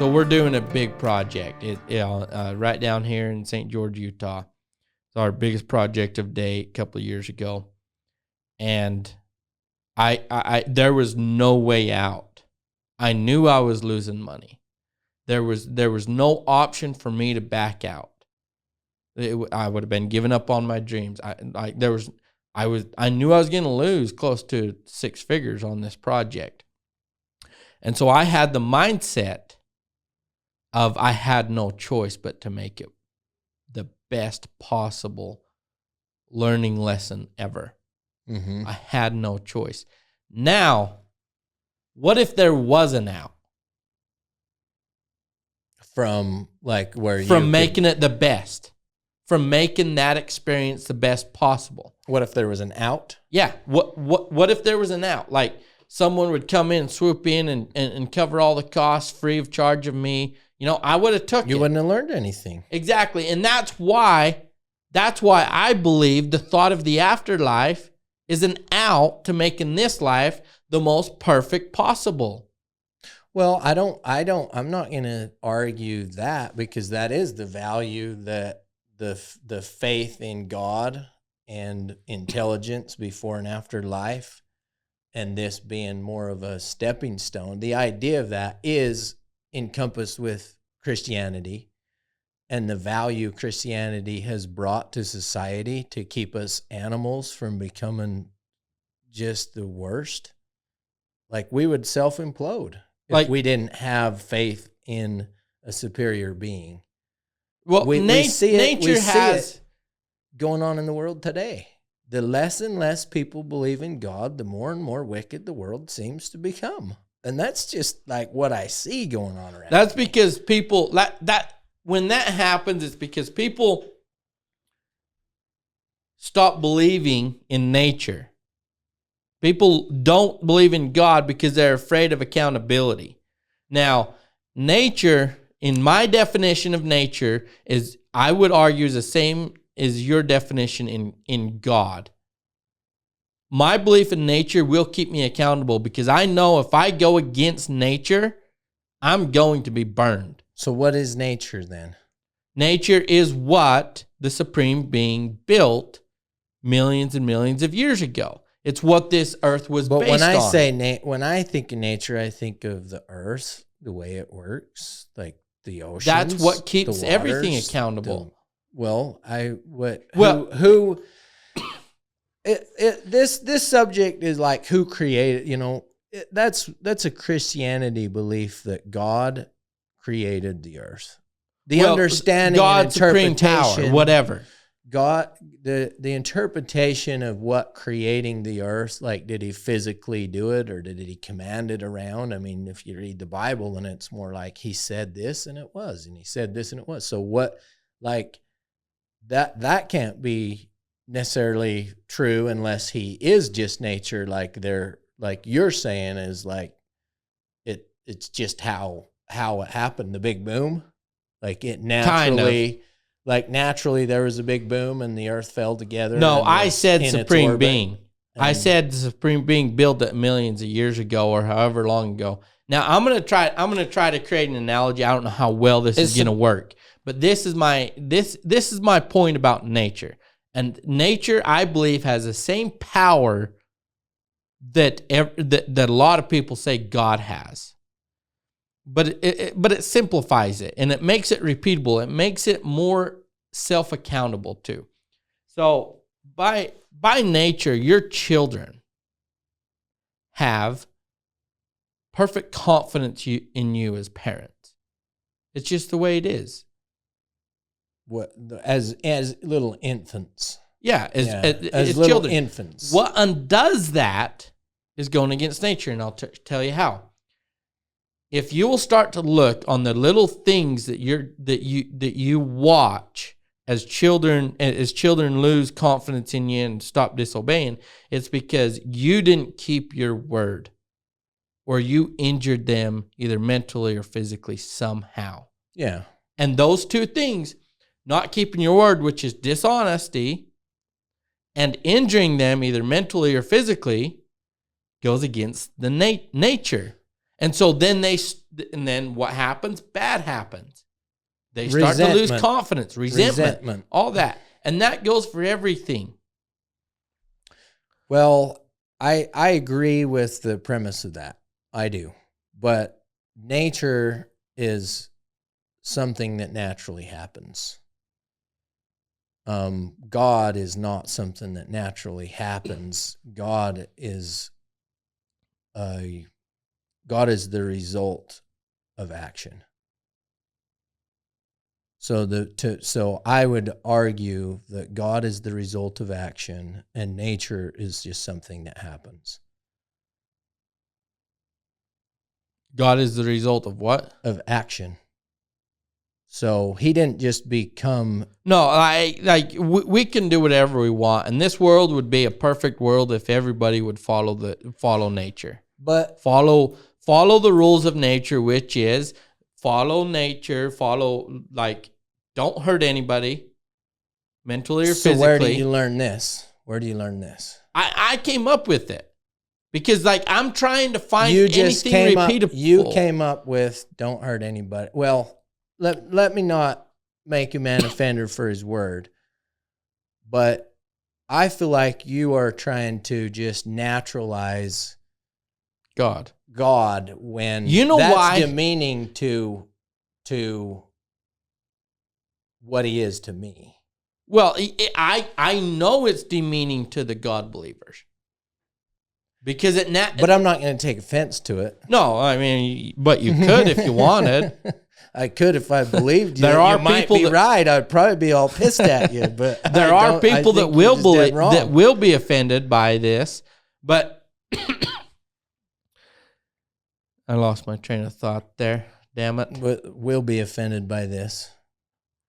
So we're doing a big project. Right down here in St. George, Utah. It's our biggest project of date a couple of years ago. And I there was no way out. I knew I was losing money. There was no option for me to back out. I would have been giving up on my dreams. I knew I was going to lose close to 6 figures on this project. And so I had the mindset of I had no choice but to make it the best possible learning lesson ever. Mm-hmm. I had no choice. Now, what if there was an out? From like where you From making it the best. From making that experience the best possible. What if there was an out? Yeah. What if there was an out? Like someone would come in, swoop in and cover all the costs free of charge of me. You know, I would have took it. You wouldn't have learned anything. Exactly. And that's why I believe the thought of the afterlife is an out to making this life the most perfect possible. Well, I'm not going to argue that, because that is the value that the faith in God and intelligence before and after life, and this being more of a stepping stone. The idea of that is encompassed with Christianity and the value Christianity has brought to society to keep us animals from becoming just the worst. Like we would self-implode if we didn't have faith in a superior being. Well, we see nature has it going on in the world today. The less and less people believe in God, the more and more wicked the world seems to become. And that's just like what I see going on around. That's because people when that happens, it's because people stop believing in nature. People don't believe in God because they're afraid of accountability. Now, nature, in my definition of nature, is, I would argue, is the same as your definition in God. My belief in nature will keep me accountable because I know if I go against nature, I'm going to be burned. So what is nature then? Nature is what the Supreme Being built millions and millions of years ago. It's what this earth was based on. When I think of nature, I think of the earth, the way it works, like the oceans. That's what keeps everything accountable. This subject is like who created, that's a Christianity belief that God created the earth. Understanding God's and interpretation, supreme power, whatever. God, the interpretation of what creating the earth, like did he physically do it or did he command it around? I mean, if you read the Bible, then it's more like he said this and it was, and he said this and it was. So what, like that can't be necessarily true unless he is just nature, like you're saying is like it's just how it happened, the big boom, like it naturally. Kind of. Like naturally there was a big boom and the earth fell together. No, I said Supreme Being. I said the Supreme Being built it millions of years ago or however long ago. Now I'm gonna try to create an analogy. I don't know how well this is gonna work, but this is my point about nature. And nature, I believe, has the same power that a lot of people say God has. But it simplifies it and it makes it repeatable. It makes it more self-accountable too. So by nature, your children have perfect confidence in you as parents. It's just the way it is. As little infants. Yeah, as little children. Infants. What undoes that is going against nature, and I'll tell you how. If you will start to look on the little things that you watch as children lose confidence in you and stop disobeying, it's because you didn't keep your word or you injured them either mentally or physically somehow. Yeah. And those two things, not keeping your word, which is dishonesty, and injuring them either mentally or physically, goes against the nature. And so then and then what happens? Bad happens. They start to lose confidence, resentment, all that. And that goes for everything. Well, I agree with the premise of that. I do. But nature is something that naturally happens. God is not something that naturally happens. God is the result of action. So I would argue that God is the result of action and nature is just something that happens. God is the result of what? Of action. So he didn't just become... No, we can do whatever we want, and this world would be a perfect world if everybody would follow nature. But follow the rules of nature, which is follow nature, don't hurt anybody, mentally or physically. So where do you learn this? I came up with it. Because I'm trying to find anything repeatable. You came up with don't hurt anybody. Well, let me not make a man offender for his word. But I feel like you are trying to just naturalize God when that's why? Demeaning to what he is to me. Well, I know it's demeaning to the God believers. Because but I'm not going to take offense to it. No, I mean, but you could if you wanted. I could if I believed you. You might be right. I'd probably be all pissed at you. But there are people that will be offended by this. But I lost my train of thought there. Damn it. But will be offended by this.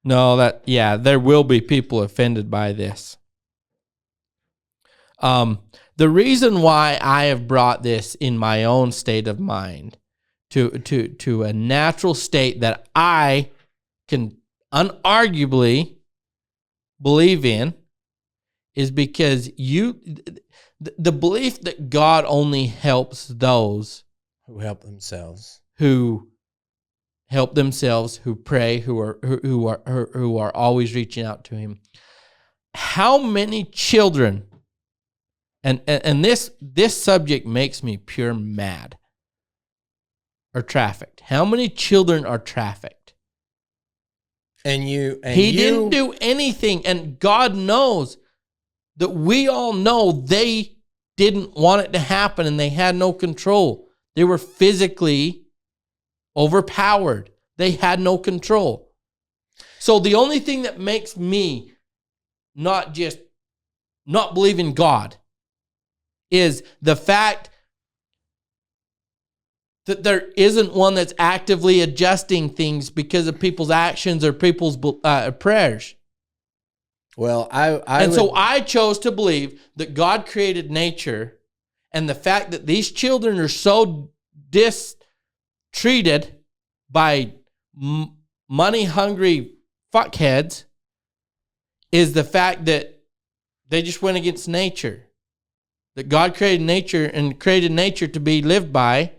No, there will be people offended by this. The reason why I have brought this in my own state of mind to a natural state that I can unarguably believe in is because the belief that God only helps those who help themselves, who pray, who are always reaching out to him. How many children, and this subject makes me pure mad, are trafficked? How many children are trafficked? He didn't do anything, and God knows that we all know they didn't want it to happen and they had no control. They were physically overpowered. They had no control. So the only thing that makes me not believe in God is the fact that there isn't one that's actively adjusting things because of people's actions or people's prayers. Well, so I chose to believe that God created nature, and the fact that these children are so treated by money-hungry fuckheads is the fact that they just went against nature. That God created nature and created nature to be lived by,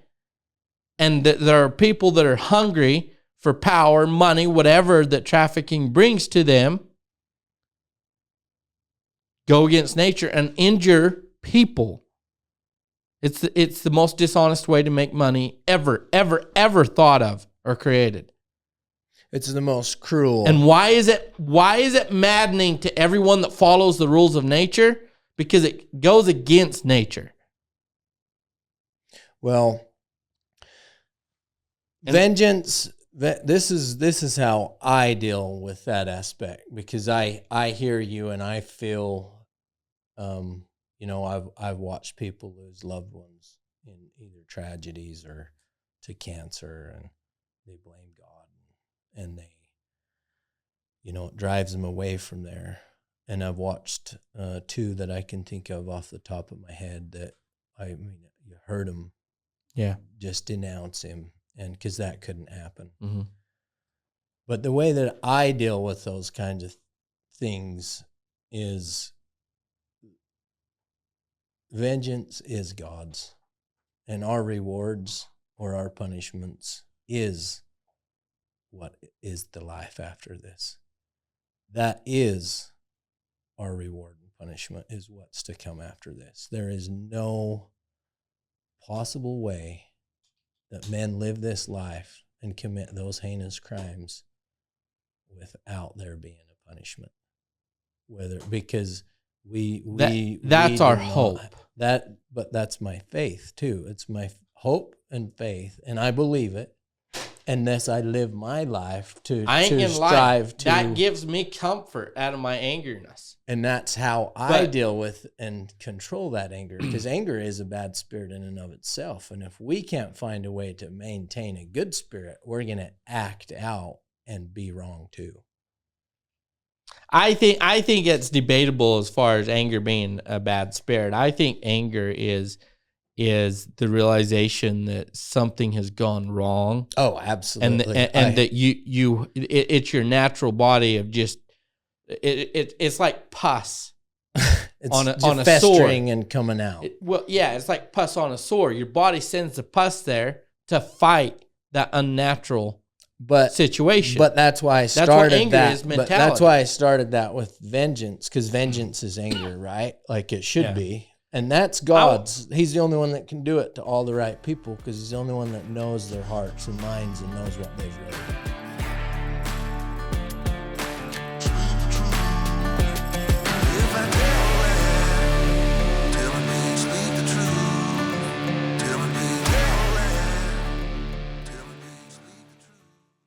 and that there are people that are hungry for power, money, whatever that trafficking brings to them, go against nature and injure people. It's the most dishonest way to make money ever thought of or created. It's the most cruel. And why is it maddening to everyone that follows the rules of nature? Because it goes against nature. Well, vengeance. This is how I deal with that aspect, because I hear you and I feel. I've watched people lose loved ones in either tragedies or to cancer, and they blame God, and they, it drives them away from there. And I've watched two that I can think of off the top of my head that, you heard them, just denounce him, and because that couldn't happen. Mm-hmm. But the way that I deal with those kinds of things is, vengeance is God's, and our rewards or our punishments is what is the life after this. That is our reward and punishment, is what's to come after this. There is no possible way that men live this life and commit those heinous crimes without there being a punishment. Because that's we our do not, hope. But that's my faith too. It's my hope and faith, and I believe it. And thus I live my life to strive to. That gives me comfort out of my angerness. And that's how I deal with and control that anger, because anger is a bad spirit in and of itself. And if we can't find a way to maintain a good spirit, we're going to act out and be wrong too. I think it's debatable as far as anger being a bad spirit. I think anger is the realization that something has gone wrong. Oh, absolutely. And that it's your natural body of just it's like pus. It's on a festering sore and coming out. It's like pus on a sore. Your body sends the pus there to fight that unnatural situation. But that's why I started that's what anger that. Is mentality. But that's why I started that with vengeance, because vengeance is anger, right? Like it should be. And that's God's. He's the only one that can do it to all the right people, because he's the only one that knows their hearts and minds and knows what they've really done.